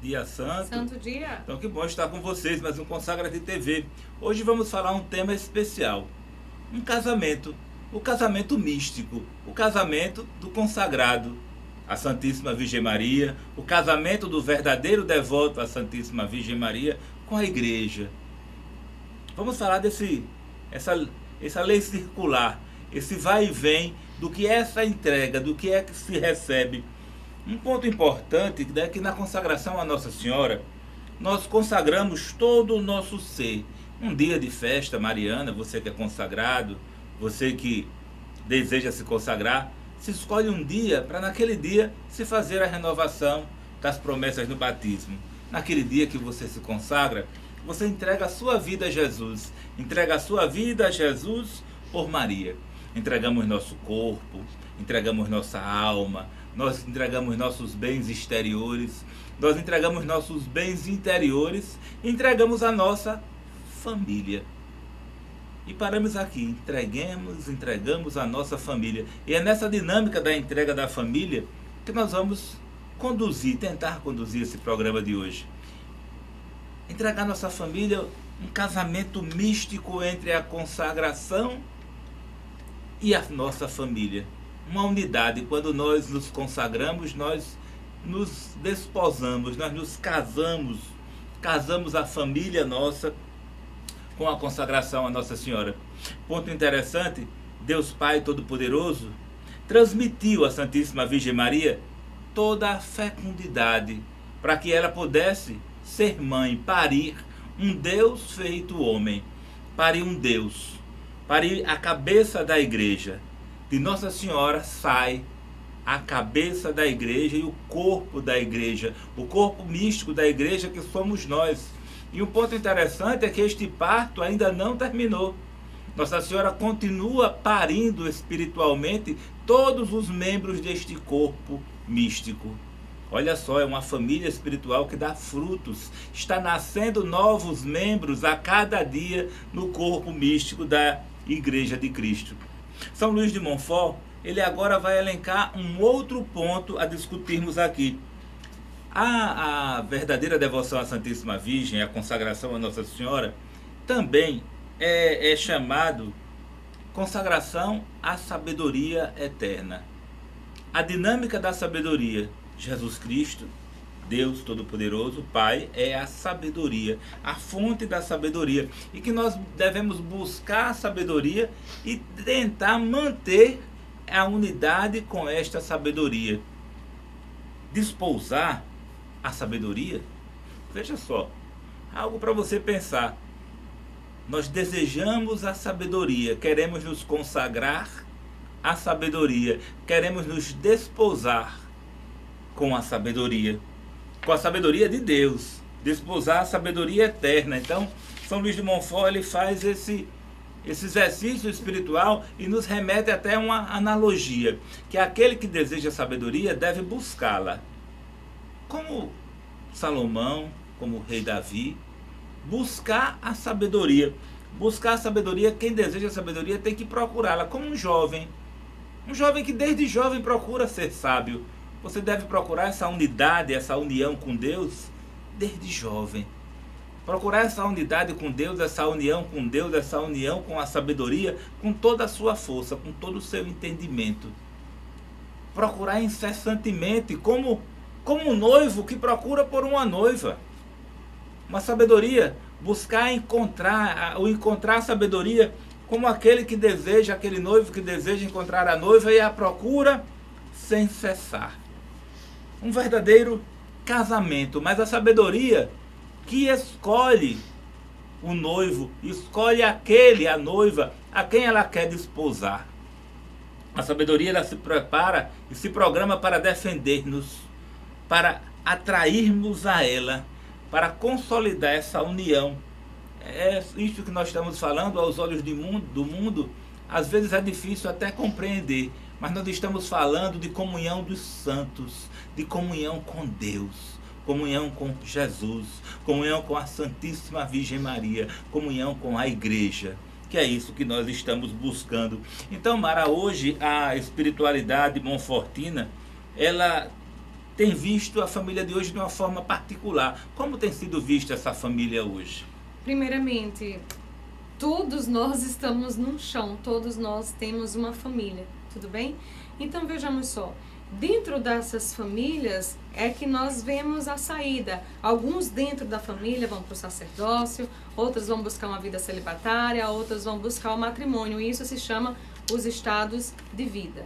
Dia Santo. Santo dia. Então que bom estar com vocês, mais um Consagra-te TV. Hoje vamos falar um tema especial. Um casamento. O casamento místico. O casamento do consagrado à Santíssima Virgem Maria. O casamento do verdadeiro devoto à Santíssima Virgem Maria com a igreja. Vamos falar essa lei circular. Esse vai e vem do que é essa entrega, do que é que se recebe. Um ponto importante é que na consagração à Nossa Senhora, nós consagramos todo o nosso ser. Um dia de festa mariana, você que é consagrado, você que deseja se consagrar, se escolhe um dia para naquele dia se fazer a renovação das promessas do batismo. Naquele dia que você se consagra, você entrega a sua vida a Jesus. Entrega a sua vida a Jesus por Maria. Entregamos nosso corpo, entregamos nossa alma, nós entregamos nossos bens exteriores, nós entregamos nossos bens interiores, entregamos a nossa família. E paramos aqui, entregamos a nossa família. E é nessa dinâmica da entrega da família que nós vamos tentar conduzir esse programa de hoje. Entregar nossa família, um casamento místico entre a consagração e a nossa família. Uma unidade. Quando nós nos consagramos, nós nos desposamos, nós nos casamos a família nossa com a consagração à Nossa Senhora. Ponto interessante, Deus Pai Todo-Poderoso transmitiu à Santíssima Virgem Maria toda a fecundidade para que ela pudesse ser mãe, parir um Deus feito homem, parir um Deus, parir a cabeça da igreja. De Nossa Senhora sai a cabeça da igreja e o corpo da igreja, o corpo místico da igreja que somos nós. E um ponto interessante é que este parto ainda não terminou. Nossa Senhora continua parindo espiritualmente todos os membros deste corpo místico. Olha só, é uma família espiritual que dá frutos. Está nascendo novos membros a cada dia no corpo místico da Igreja de Cristo. São Luís de Montfort, ele agora vai elencar um outro ponto a discutirmos aqui. A verdadeira devoção à Santíssima Virgem, a consagração à Nossa Senhora, também é chamado consagração à sabedoria eterna. A dinâmica da sabedoria, Jesus Cristo, Deus Todo-Poderoso, Pai, é a sabedoria, a fonte da sabedoria. E que nós devemos buscar a sabedoria e tentar manter a unidade com esta sabedoria. Despousar a sabedoria? Veja só, algo para você pensar. Nós desejamos a sabedoria, queremos nos consagrar à sabedoria, queremos nos desposar com a sabedoria de Deus, desposar a sabedoria eterna. Então, São Luís de Montfort, ele faz esse exercício espiritual e nos remete até uma analogia, que aquele que deseja sabedoria deve buscá-la. Como Salomão, como o rei Davi, buscar a sabedoria. Buscar a sabedoria, quem deseja a sabedoria tem que procurá-la, como um jovem que desde jovem procura ser sábio. Você deve procurar essa unidade, essa união com Deus desde jovem. Procurar essa unidade com Deus, essa união com Deus, essa união com a sabedoria, com toda a sua força, com todo o seu entendimento. Procurar incessantemente, como um noivo que procura por uma noiva. Uma sabedoria, encontrar a sabedoria como aquele noivo que deseja encontrar a noiva e a procura sem cessar. Um verdadeiro casamento, mas a sabedoria que escolhe o noivo, escolhe a noiva, a quem ela quer desposar. A sabedoria, ela se prepara e se programa para defender-nos, para atrairmos a ela, para consolidar essa união. É isso que nós estamos falando aos olhos do mundo, às vezes é difícil até compreender, mas nós estamos falando de comunhão dos santos, de comunhão com Deus, comunhão com Jesus, comunhão com a Santíssima Virgem Maria, comunhão com a igreja, que é isso que nós estamos buscando. Então, Mara, hoje a espiritualidade monfortina, ela tem visto a família de hoje de uma forma particular. Como tem sido vista essa família hoje? Primeiramente, todos nós estamos num chão, todos nós temos uma família, tudo bem? Então vejamos só, dentro dessas famílias é que nós vemos a saída. Alguns dentro da família vão para o sacerdócio, outros vão buscar uma vida celibatária, outros vão buscar o matrimônio, e isso se chama os estados de vida.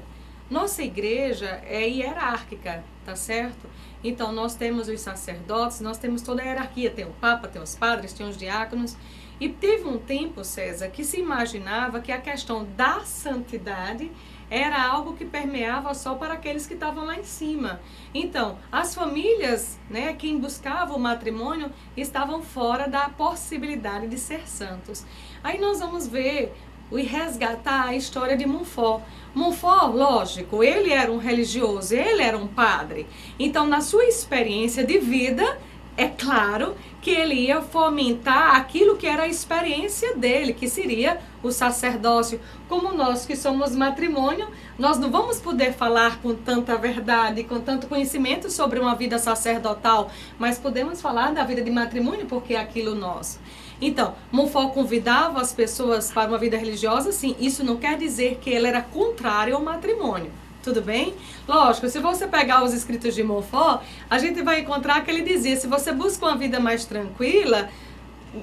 Nossa igreja é hierárquica, tá certo? Então nós temos os sacerdotes, nós temos toda a hierarquia, tem o Papa, tem os padres, tem os diáconos. E teve um tempo, César, que se imaginava que a questão da santidade era algo que permeava só para aqueles que estavam lá em cima. Então, as famílias, né, quem buscava o matrimônio, estavam fora da possibilidade de ser santos. Aí nós vamos ver e resgatar a história de Montfort. Montfort, lógico, ele era um religioso, ele era um padre. Então, na sua experiência de vida, é claro que ele ia fomentar aquilo que era a experiência dele, que seria o sacerdócio. Como nós que somos matrimônio, nós não vamos poder falar com tanta verdade, com tanto conhecimento sobre uma vida sacerdotal, mas podemos falar da vida de matrimônio porque é aquilo nosso. Então, Montfort convidava as pessoas para uma vida religiosa, sim, isso não quer dizer que ele era contrário ao matrimônio. Tudo bem? Lógico, se você pegar os escritos de Montfort, a gente vai encontrar que ele dizia, se você busca uma vida mais tranquila,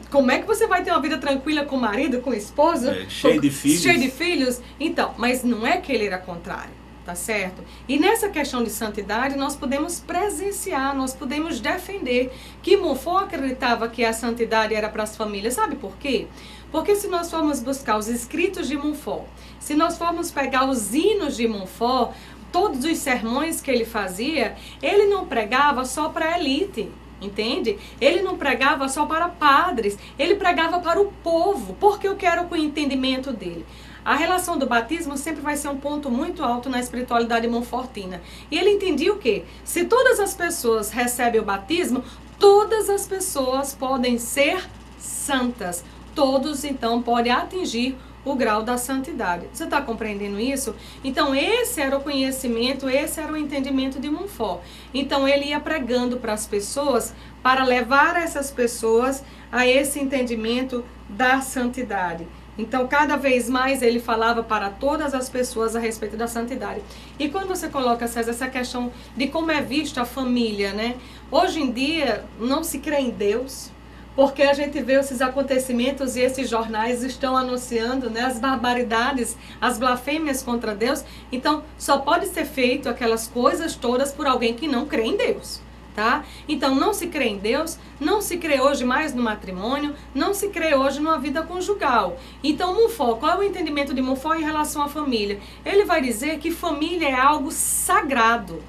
como é que você vai ter uma vida tranquila com o marido, com a esposa? Cheio de filhos. Cheio de filhos? Então, mas não é que ele era contrário, tá certo? E nessa questão de santidade, nós podemos presenciar, nós podemos defender que Montfort acreditava que a santidade era para as famílias. Sabe por quê? Porque se nós formos buscar os escritos de Montfort, se nós formos pegar os hinos de Montfort, todos os sermões que ele fazia, ele não pregava só para a elite, entende? Ele não pregava só para padres, ele pregava para o povo, porque eu quero com o entendimento dele. A relação do batismo sempre vai ser um ponto muito alto na espiritualidade monfortina. E ele entendia o quê? Se todas as pessoas recebem o batismo, todas as pessoas podem ser santas. Todos, então, podem atingir o grau da santidade. Você está compreendendo isso? Então, esse era o conhecimento, esse era o entendimento de Montfort. Então, ele ia pregando para as pessoas, para levar essas pessoas a esse entendimento da santidade. Então, cada vez mais ele falava para todas as pessoas a respeito da santidade. E quando você coloca, César, essa questão de como é vista a família, né? Hoje em dia, não se crê em Deus, porque a gente vê esses acontecimentos e esses jornais estão anunciando, né, as barbaridades, as blasfêmias contra Deus. Então, só pode ser feito aquelas coisas todas por alguém que não crê em Deus, tá? Então, não se crê em Deus, não se crê hoje mais no matrimônio, não se crê hoje numa vida conjugal. Então, Montfort, qual é o entendimento de Montfort em relação à família? Ele vai dizer que família é algo sagrado,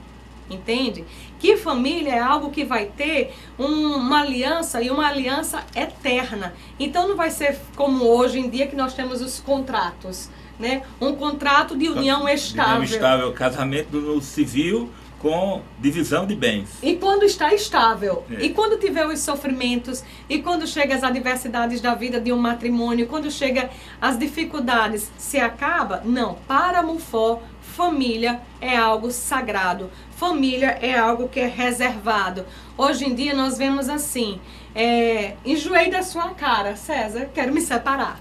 entende? Que família é algo que vai ter uma aliança e uma aliança eterna. Então não vai ser como hoje em dia que nós temos os contratos, né? Um contrato de união estável. União estável, casamento no civil com divisão de bens. E quando está estável, e quando tiver os sofrimentos, e quando chega as adversidades da vida de um matrimônio, quando chega as dificuldades, se acaba? Não. Para Montfort, família é algo sagrado. Família é algo que é reservado. Hoje em dia nós vemos assim, enjoei da sua cara, César, quero me separar.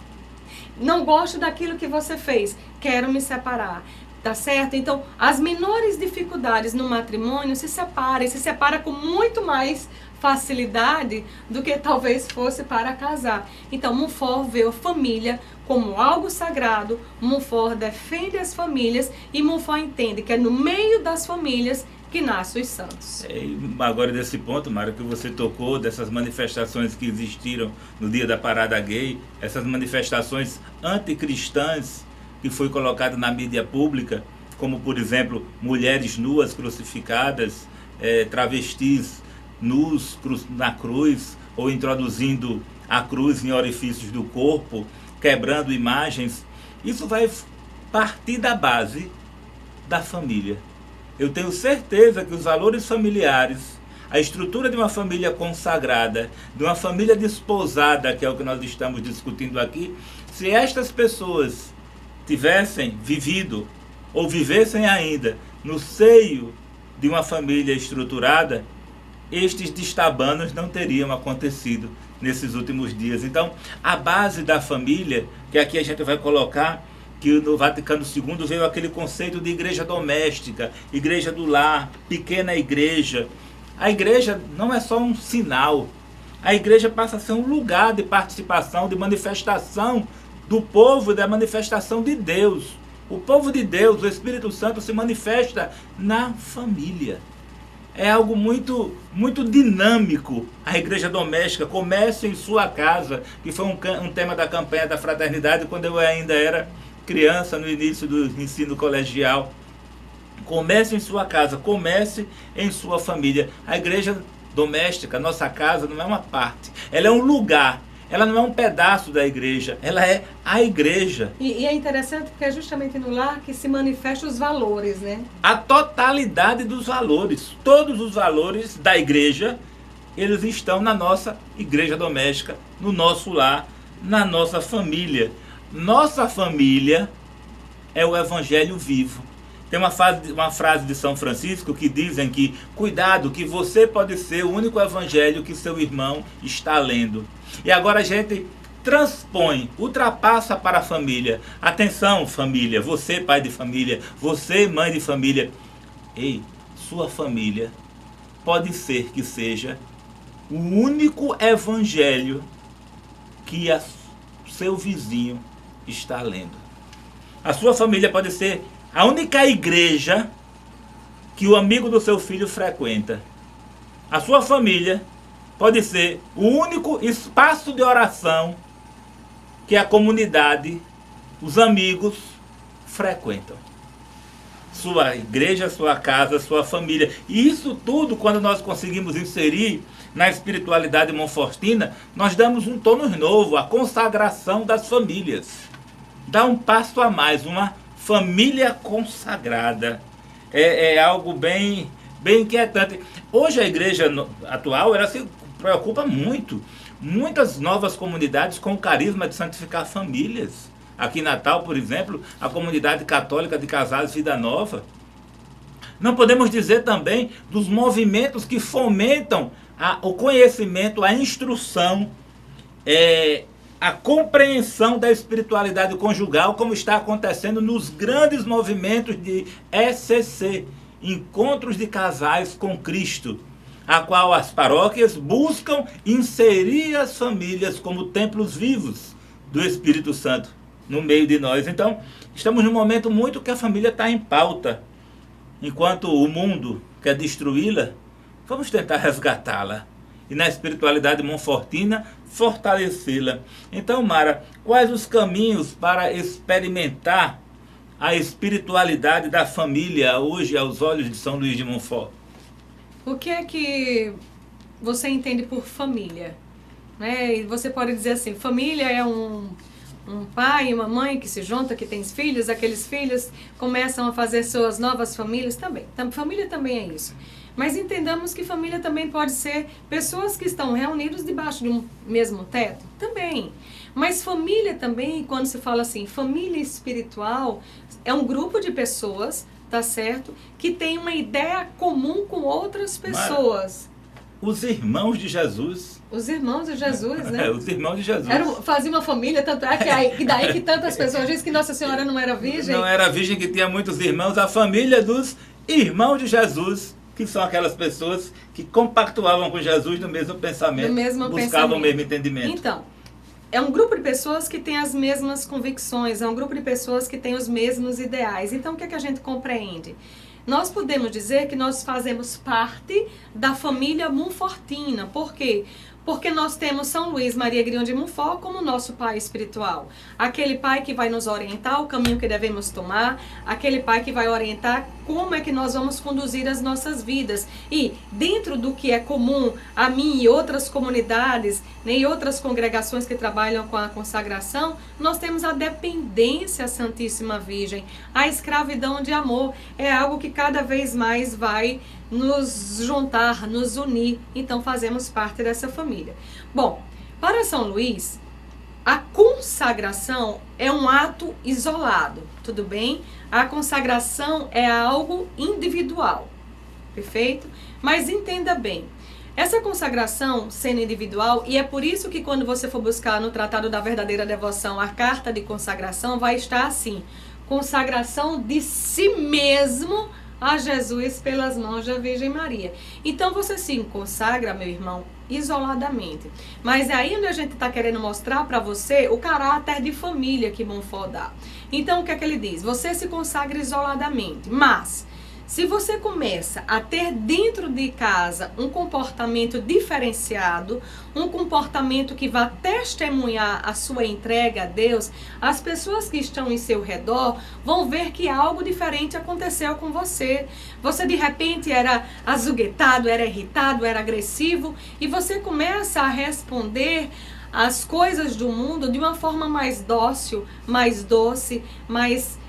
Não gosto daquilo que você fez, quero me separar. Tá certo? Então, as menores dificuldades no matrimônio se separa com muito mais facilidade do que talvez fosse para casar. Então, Montfort vê a família como algo sagrado, Montfort defende as famílias e Montfort entende que é no meio das famílias que nascem os santos. Agora, desse ponto, Mário, que você tocou, dessas manifestações que existiram no dia da parada gay, essas manifestações anticristãs, que foi colocado na mídia pública, como, por exemplo, mulheres nuas crucificadas, travestis nus na cruz, ou introduzindo a cruz em orifícios do corpo, quebrando imagens. Isso vai partir da base da família. Eu tenho certeza que os valores familiares, a estrutura de uma família consagrada, de uma família desposada, que é o que nós estamos discutindo aqui, se estas pessoas tivessem vivido ou vivessem ainda no seio de uma família estruturada, estes destabanos não teriam acontecido nesses últimos dias. Então, a base da família, que aqui a gente vai colocar, que no Vaticano II veio aquele conceito de igreja doméstica, igreja do lar, pequena igreja. A igreja não é só um sinal, a igreja passa a ser um lugar de participação, de manifestação do povo, da manifestação de Deus. O povo de Deus, o Espírito Santo, se manifesta na família. É algo muito, muito dinâmico. A igreja doméstica, comece em sua casa, que foi um tema da campanha da fraternidade quando eu ainda era criança, no início do ensino colegial. Comece em sua casa, comece em sua família. A igreja doméstica, nossa casa, não é uma parte, ela é um lugar. Ela não é um pedaço da igreja, ela é a igreja. E é interessante porque é justamente no lar que se manifestam os valores, né? A totalidade dos valores, todos os valores da igreja, eles estão na nossa igreja doméstica, no nosso lar, na nossa família. Nossa família é o evangelho vivo. Tem uma frase de São Francisco que dizem que, cuidado, que você pode ser o único evangelho que seu irmão está lendo. E agora a gente transpõe, ultrapassa para a família. Atenção, família, você pai de família, você mãe de família. Ei, sua família pode ser que seja o único evangelho que seu vizinho está lendo. A sua família pode ser a única igreja que o amigo do seu filho frequenta. A sua família pode ser o único espaço de oração que a comunidade, os amigos frequentam. Sua igreja, sua casa, sua família. E isso tudo, quando nós conseguimos inserir na espiritualidade monfortina, nós damos um tônus novo, a consagração das famílias. Dá um passo a mais, uma família consagrada. É algo bem inquietante. Hoje a igreja atual, ela se preocupa muito. Muitas novas comunidades com o carisma de santificar famílias. Aqui em Natal, por exemplo, a comunidade católica de Casados Vida Nova. Não podemos dizer também dos movimentos que fomentam o conhecimento, a instrução, a compreensão da espiritualidade conjugal, como está acontecendo nos grandes movimentos de ECC, Encontros de Casais com Cristo, a qual as paróquias buscam inserir as famílias como templos vivos do Espírito Santo no meio de nós. Então, estamos num momento muito que a família está em pauta. Enquanto o mundo quer destruí-la, vamos tentar resgatá-la. E na espiritualidade monfortina, fortalecê-la. Então, Mara, quais os caminhos para experimentar a espiritualidade da família hoje aos olhos de São Luís de Montfort? O que é que você entende por família? E você pode dizer assim, família é um pai e uma mãe que se juntam, que tem filhos, aqueles filhos começam a fazer suas novas famílias também. Família também é isso. Mas entendamos que família também pode ser pessoas que estão reunidas debaixo de um mesmo teto, também. Mas família também, quando se fala assim, família espiritual, é um grupo de pessoas, tá certo? Que tem uma ideia comum com outras pessoas. Os irmãos de Jesus. Os irmãos de Jesus, né? Os irmãos de Jesus. Fazia uma família, tanto é que daí que tantas pessoas dizem que Nossa Senhora não era virgem. Não era virgem, que tinha muitos irmãos. A família dos irmãos de Jesus, que são aquelas pessoas que compactuavam com Jesus no mesmo pensamento, buscavam o mesmo entendimento. Então, é um grupo de pessoas que tem as mesmas convicções, é um grupo de pessoas que tem os mesmos ideais. Então, o que é que a gente compreende? Nós podemos dizer que nós fazemos parte da família monfortina. Por quê? Porque nós temos São Luís Maria Grião de Montfort como nosso pai espiritual. Aquele pai que vai nos orientar o caminho que devemos tomar, aquele pai que vai orientar como é que nós vamos conduzir as nossas vidas. E dentro do que é comum a mim e outras comunidades, né, e outras congregações que trabalham com a consagração, nós temos a dependência à Santíssima Virgem. A escravidão de amor é algo que cada vez mais vai nos juntar, nos unir. Então fazemos parte dessa família. Bom, para São Luís, a consagração é um ato isolado, tudo bem? A consagração é algo individual, perfeito? Mas entenda bem, essa consagração sendo individual, e é por isso que quando você for buscar no Tratado da Verdadeira Devoção a carta de consagração, vai estar assim: consagração de si mesmo a Jesus pelas mãos da Virgem Maria. Então você se consagra, meu irmão, isoladamente. Mas é aí onde a gente está querendo mostrar para você o caráter de família que Montfort dá. Então o que é que ele diz? Você se consagra isoladamente, mas se você começa a ter dentro de casa um comportamento diferenciado, um comportamento que vai testemunhar a sua entrega a Deus, as pessoas que estão em seu redor vão ver que algo diferente aconteceu com você. Você de repente era azuguetado, era irritado, era agressivo, e você começa a responder as coisas do mundo de uma forma mais dócil, mais doce, mais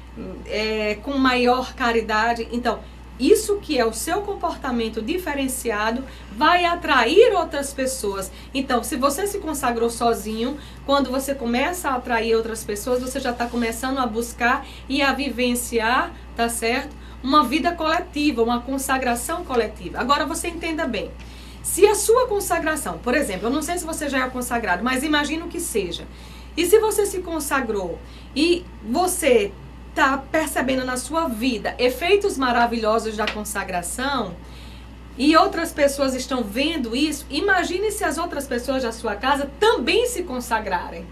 com maior caridade. Então, isso que é o seu comportamento diferenciado vai atrair outras pessoas. Então, se você se consagrou sozinho, quando você começa a atrair outras pessoas, você já está começando a buscar e a vivenciar, tá certo? Uma vida coletiva, uma consagração coletiva. Agora você entenda bem. Se a sua consagração, por exemplo, eu não sei se você já é consagrado, mas imagino que seja. E se você se consagrou e você está percebendo na sua vida efeitos maravilhosos da consagração e outras pessoas estão vendo isso, imagine se as outras pessoas da sua casa também se consagrarem.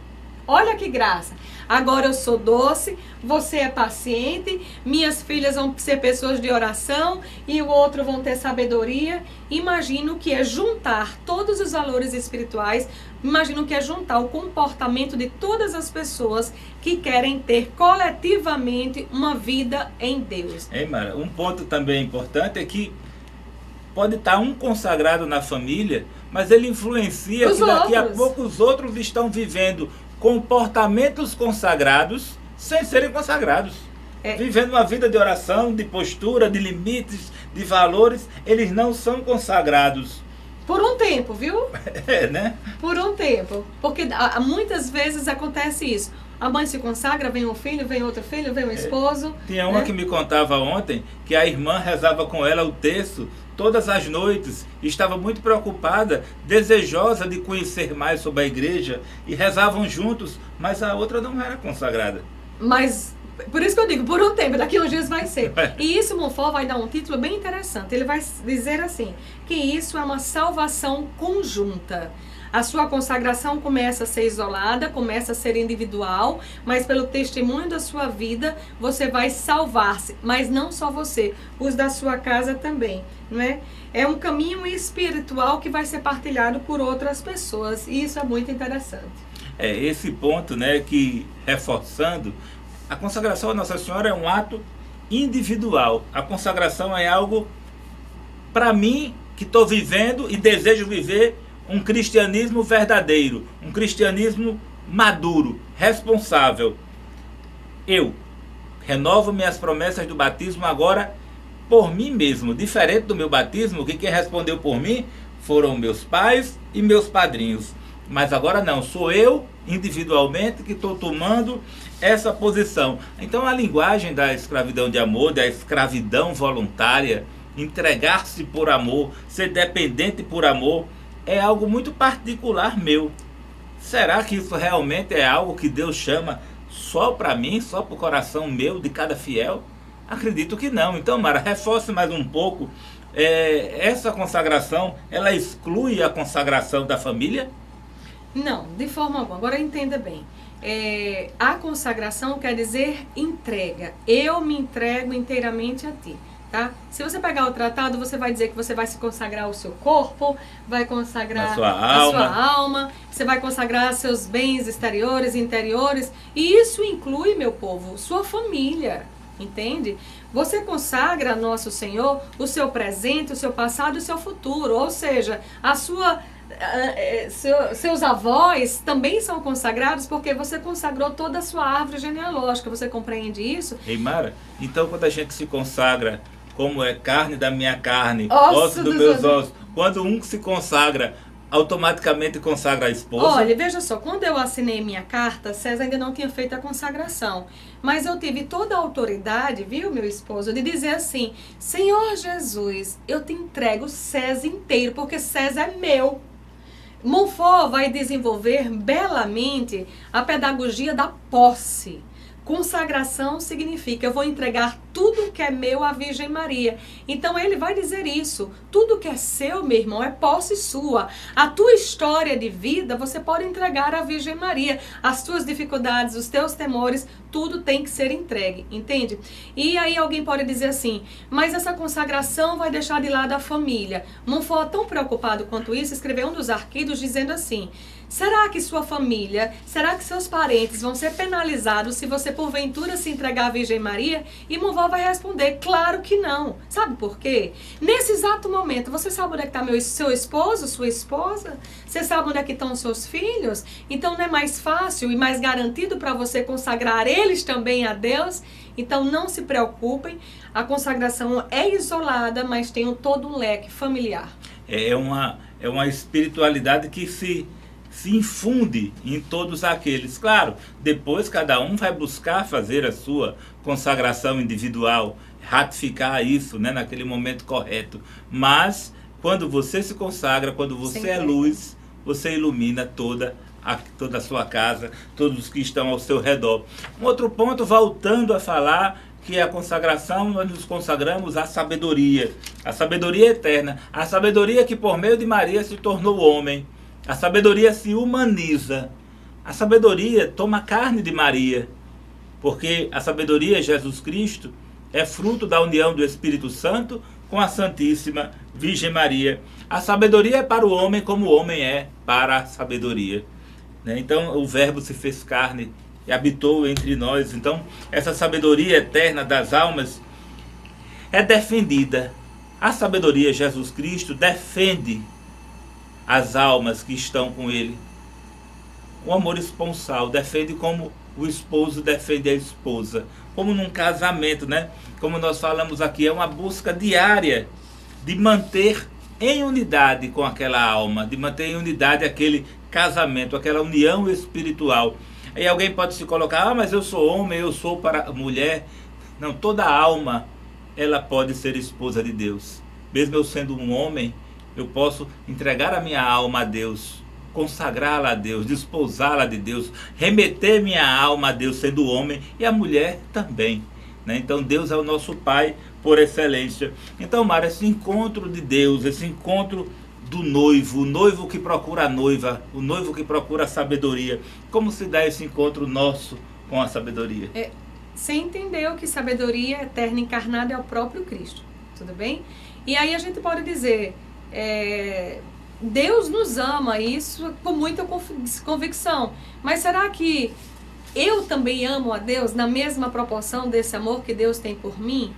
Olha que graça. Agora eu sou doce, você é paciente, minhas filhas vão ser pessoas de oração e o outro vão ter sabedoria. Imagino que é juntar todos os valores espirituais, imagino que é juntar o comportamento de todas as pessoas que querem ter coletivamente uma vida em Deus. Hein, Mara? Um ponto também importante é que pode estar um consagrado na família, mas ele influencia que daqui a pouco os outros estão vivendo comportamentos consagrados sem serem consagrados. Vivendo uma vida de oração, de postura, de limites, de valores, eles não são consagrados. Por um tempo, viu? Né? Por um tempo. Porque muitas vezes acontece isso. A mãe se consagra, vem um filho, vem outro filho, vem um esposo. Tinha uma que me contava ontem que a irmã rezava com ela o terço todas as noites, estava muito preocupada, desejosa de conhecer mais sobre a igreja, e rezavam juntos, mas a outra não era consagrada. Mas, por isso que eu digo, por um tempo, daqui a uns dias vai ser. E isso, Montfort vai dar um título bem interessante. Ele vai dizer assim, que isso é uma salvação conjunta. A sua consagração começa a ser isolada, começa a ser individual, mas pelo testemunho da sua vida, você vai salvar-se. Mas não só você, os da sua casa também, não é? É um caminho espiritual que vai ser partilhado por outras pessoas, e isso é muito interessante. É esse ponto, né, que, reforçando, a consagração a Nossa Senhora é um ato individual. A consagração é algo, para mim, que estou vivendo e desejo viver um cristianismo verdadeiro, um cristianismo maduro, responsável. Eu renovo minhas promessas do batismo agora por mim mesmo. Diferente do meu batismo, que quem respondeu por mim foram meus pais e meus padrinhos. Mas agora não, sou eu individualmente que estou tomando essa posição. Então a linguagem da escravidão de amor, da escravidão voluntária, entregar-se por amor, ser dependente por amor, é algo muito particular meu. Será que isso realmente é algo que Deus chama só para mim, só para o coração meu, de cada fiel? Acredito que não. Então, Mara, reforce mais um pouco. Essa consagração, ela exclui a consagração da família? Não, de forma alguma. Agora entenda bem. A consagração quer dizer entrega. Eu me entrego inteiramente a ti. Tá? Se você pegar o tratado, você vai dizer que você vai se consagrar ao seu corpo, vai consagrar a sua alma, você vai consagrar seus bens exteriores e interiores, e isso inclui, meu povo, sua família, entende? Você consagra a Nosso Senhor o seu presente, o seu passado e o seu futuro, ou seja, seus avós também são consagrados porque você consagrou toda a sua árvore genealógica. Você compreende isso? Ei, Mara, então quando a gente se consagra, como é carne da minha carne, osso dos meus ossos, quando um se consagra, automaticamente consagra a esposa? Olha, veja só, quando eu assinei minha carta, César ainda não tinha feito a consagração, mas eu tive toda a autoridade, viu, meu esposo, de dizer assim: Senhor Jesus, eu te entrego César inteiro, porque César é meu. Montfort vai desenvolver belamente a pedagogia da posse. Consagração significa eu vou entregar tudo que é meu à Virgem Maria. Então ele vai dizer isso. Tudo que é seu, meu irmão, é posse sua. A tua história de vida você pode entregar à Virgem Maria. As tuas dificuldades, os teus temores, tudo tem que ser entregue, entende? E aí alguém pode dizer assim: mas essa consagração vai deixar de lado a família. Montfort, tão preocupado quanto isso, escreveu um dos arquíduos dizendo assim: será que sua família, será que seus parentes vão ser penalizados se você porventura se entregar à Virgem Maria? E Montfort vai responder: claro que não. Sabe por quê? Nesse exato momento, você sabe onde é que está seu esposo, sua esposa? Você sabe onde é que estão os seus filhos? Então não é mais fácil e mais garantido para você consagrar eles também a Deus? Então não se preocupem, a consagração é isolada, mas tem todo um leque familiar. É uma espiritualidade que se infunde em todos aqueles. Claro, depois cada um vai buscar fazer a sua consagração individual, ratificar isso, né, naquele momento correto. Mas quando você se consagra, quando você é luz, você ilumina toda a sua casa, todos os que estão ao seu redor. Um outro ponto, voltando a falar, que é a consagração, nós nos consagramos à sabedoria. A sabedoria eterna. A sabedoria que por meio de Maria se tornou homem. A sabedoria se humaniza. A sabedoria toma carne de Maria. Porque a sabedoria, Jesus Cristo, é fruto da união do Espírito Santo com a Santíssima Virgem Maria. A sabedoria é para o homem como o homem é para a sabedoria. Então o Verbo se fez carne e habitou entre nós. Então essa sabedoria eterna das almas é defendida. A sabedoria, Jesus Cristo, defende as almas que estão com ele. O amor esponsal defende como o esposo defende a esposa. Como num casamento, né? Como nós falamos aqui, é uma busca diária de manter em unidade com aquela alma, de manter em unidade aquele casamento, aquela união espiritual. Aí alguém pode se colocar: mas eu sou homem, eu sou para mulher. Não, toda alma, ela pode ser esposa de Deus. Mesmo eu sendo um homem, eu posso entregar a minha alma a Deus, consagrá-la a Deus, desposá-la de Deus, remeter minha alma a Deus sendo homem, e a mulher também, né? Então Deus é o nosso Pai por excelência. Então, Mara, esse encontro de Deus, esse encontro do noivo, o noivo que procura a noiva, o noivo que procura a sabedoria, como se dá esse encontro nosso com a sabedoria? Você entendeu que sabedoria eterna encarnada é o próprio Cristo, tudo bem? E aí a gente pode dizer: Deus nos ama, isso com muita convicção, mas será que eu também amo a Deus na mesma proporção desse amor que Deus tem por mim?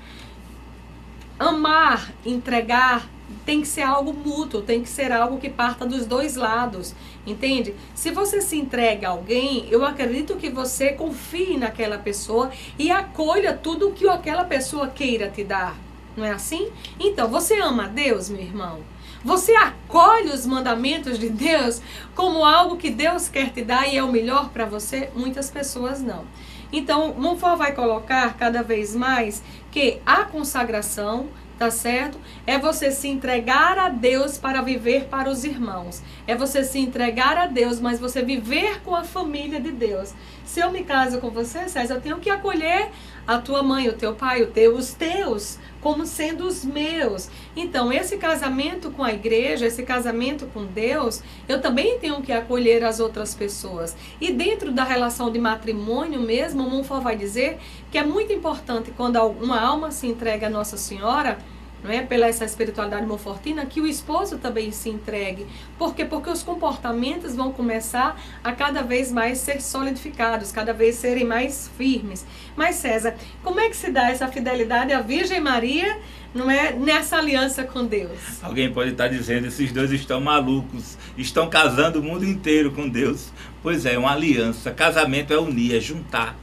Amar, entregar, tem que ser algo mútuo, tem que ser algo que parta dos dois lados, entende? Se você se entrega a alguém, eu acredito que você confie naquela pessoa e acolha tudo o que aquela pessoa queira te dar, não é assim? Então, você ama a Deus, meu irmão? Você acolhe os mandamentos de Deus como algo que Deus quer te dar e é o melhor para você? Muitas pessoas não. Então, Montfort vai colocar cada vez mais que a consagração, tá certo? É você se entregar a Deus para viver para os irmãos. É você se entregar a Deus, mas você viver com a família de Deus. Se eu me caso com você, César, eu tenho que acolher a tua mãe, o teu pai, os teus como sendo os meus. Então, esse casamento com a igreja, esse casamento com Deus, eu também tenho que acolher as outras pessoas. E dentro da relação de matrimônio mesmo, o Montfort vai dizer que é muito importante quando uma alma se entrega a Nossa Senhora, não é? Pela essa espiritualidade monfortina, que o esposo também se entregue. Por quê? Porque os comportamentos vão começar a cada vez mais ser solidificados, cada vez serem mais firmes. Mas César, como é que se dá essa fidelidade à Virgem Maria, não é, nessa aliança com Deus? Alguém pode estar dizendo, esses dois estão malucos, estão casando o mundo inteiro com Deus. Pois é uma aliança. Casamento é unir, é juntar,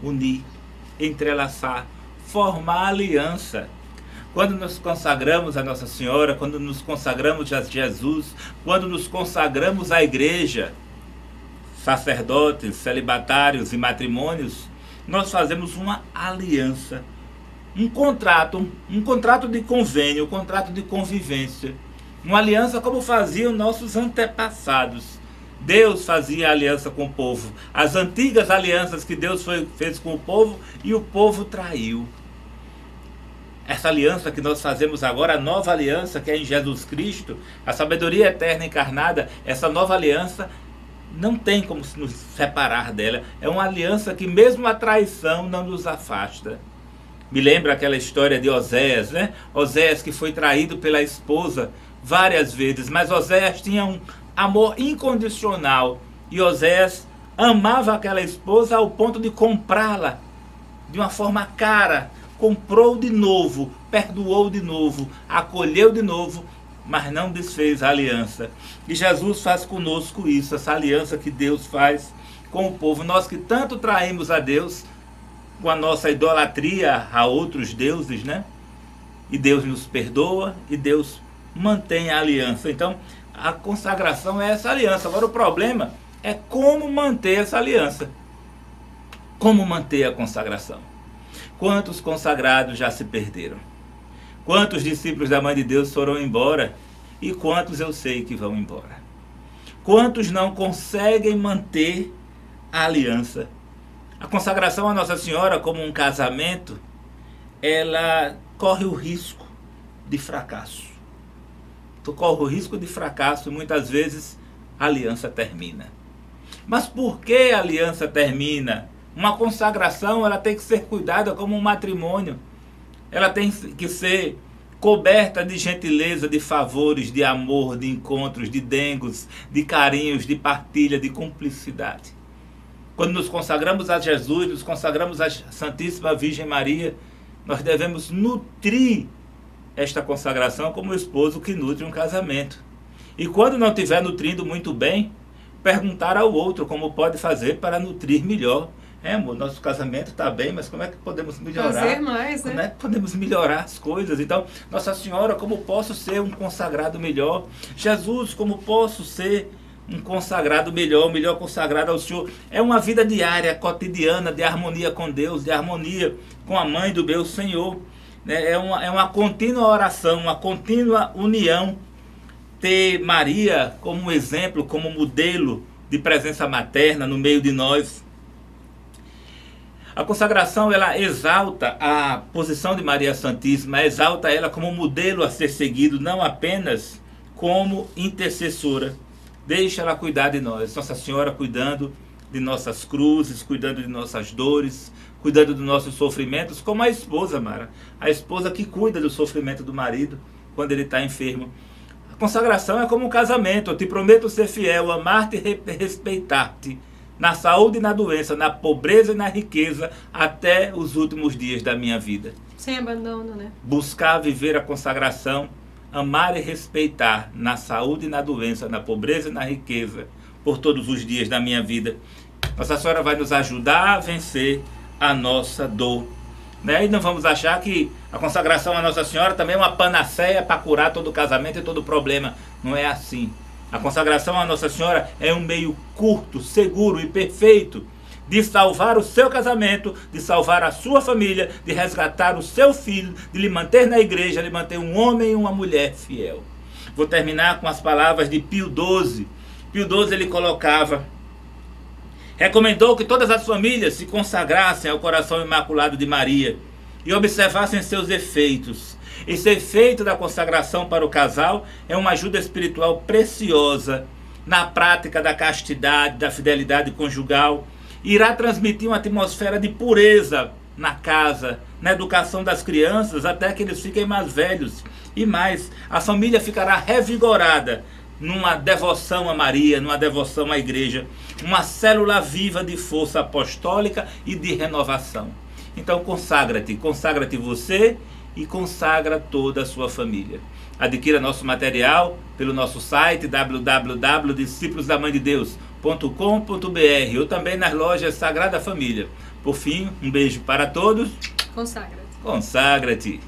unir, entrelaçar, formar aliança. Quando nos consagramos a Nossa Senhora, quando nos consagramos a Jesus, quando nos consagramos à igreja, sacerdotes, celibatários e matrimônios, nós fazemos uma aliança, um contrato de convênio, um contrato de convivência, uma aliança como faziam nossos antepassados. Deus fazia aliança com o povo, as antigas alianças que Deus fez com o povo, e o povo traiu. Essa aliança que nós fazemos agora, a nova aliança que é em Jesus Cristo, a sabedoria eterna encarnada, essa nova aliança não tem como nos separar dela. É uma aliança que mesmo a traição não nos afasta. Me lembra aquela história de Oséias, né? Oséias que foi traído pela esposa várias vezes, mas Oséias tinha um amor incondicional, e Oséias amava aquela esposa ao ponto de comprá-la de uma forma cara. Comprou de novo, perdoou de novo, acolheu de novo, mas não desfez a aliança. E Jesus faz conosco isso, essa aliança que Deus faz com o povo. Nós que tanto traímos a Deus com a nossa idolatria a outros deuses, né? E Deus nos perdoa e Deus mantém a aliança. Então, a consagração é essa aliança. Agora, o problema é como manter essa aliança. Como manter a consagração? Quantos consagrados já se perderam? Quantos discípulos da Mãe de Deus foram embora? E quantos eu sei que vão embora? Quantos não conseguem manter a aliança? A consagração a Nossa Senhora, como um casamento, ela corre o risco de fracasso. Corre o risco de fracasso e muitas vezes a aliança termina. Mas por que a aliança termina? Uma consagração, ela tem que ser cuidada como um matrimônio. Ela tem que ser coberta de gentileza, de favores, de amor, de encontros, de dengos, de carinhos, de partilha, de cumplicidade. Quando nos consagramos a Jesus, nos consagramos à Santíssima Virgem Maria, nós devemos nutrir esta consagração como o esposo que nutre um casamento. E quando não estiver nutrindo muito bem, perguntar ao outro como pode fazer para nutrir melhor. Amor, nosso casamento está bem, mas como é que podemos melhorar? Fazer mais, né? Como é que podemos melhorar as coisas? Então, Nossa Senhora, como posso ser um consagrado melhor? Jesus, como posso ser um consagrado melhor, melhor consagrado ao Senhor? É uma vida diária, cotidiana, de harmonia com Deus, de harmonia com a Mãe do meu Senhor. É uma contínua oração, uma contínua união. Ter Maria como um exemplo, como modelo de presença materna no meio de nós. A consagração, ela exalta a posição de Maria Santíssima, exalta ela como modelo a ser seguido, não apenas como intercessora. Deixa ela cuidar de nós, Nossa Senhora cuidando de nossas cruzes, cuidando de nossas dores, cuidando dos nossos sofrimentos, como a esposa, Mara. A esposa que cuida do sofrimento do marido quando ele está enfermo. A consagração é como um casamento. Eu te prometo ser fiel, amar-te e respeitar-te, na saúde e na doença, na pobreza e na riqueza, até os últimos dias da minha vida. Sem abandono, né? Buscar viver a consagração, amar e respeitar, na saúde e na doença, na pobreza e na riqueza, por todos os dias da minha vida. Nossa Senhora vai nos ajudar a vencer a nossa dor. Né? E não vamos achar que a consagração a Nossa Senhora também é uma panaceia para curar todo casamento e todo problema. Não é assim. A consagração a Nossa Senhora é um meio curto, seguro e perfeito de salvar o seu casamento, de salvar a sua família, de resgatar o seu filho, de lhe manter na igreja, de manter um homem e uma mulher fiel. Vou terminar com as palavras de Pio XII. Pio XII, ele colocava Recomendou que todas as famílias se consagrassem ao coração imaculado de Maria e observassem seus efeitos. Esse efeito da consagração para o casal é uma ajuda espiritual preciosa na prática da castidade, da fidelidade conjugal. Irá transmitir uma atmosfera de pureza na casa, na educação das crianças, até que eles fiquem mais velhos. E mais, a família ficará revigorada numa devoção a Maria, numa devoção à igreja, uma célula viva de força apostólica e de renovação. Então consagra-te você e consagra toda a sua família. Adquira nosso material pelo nosso site www.discípulosdamandedeus.com.br ou também nas lojas Sagrada Família. Por fim, um beijo para todos. Consagra-te. Consagra-te.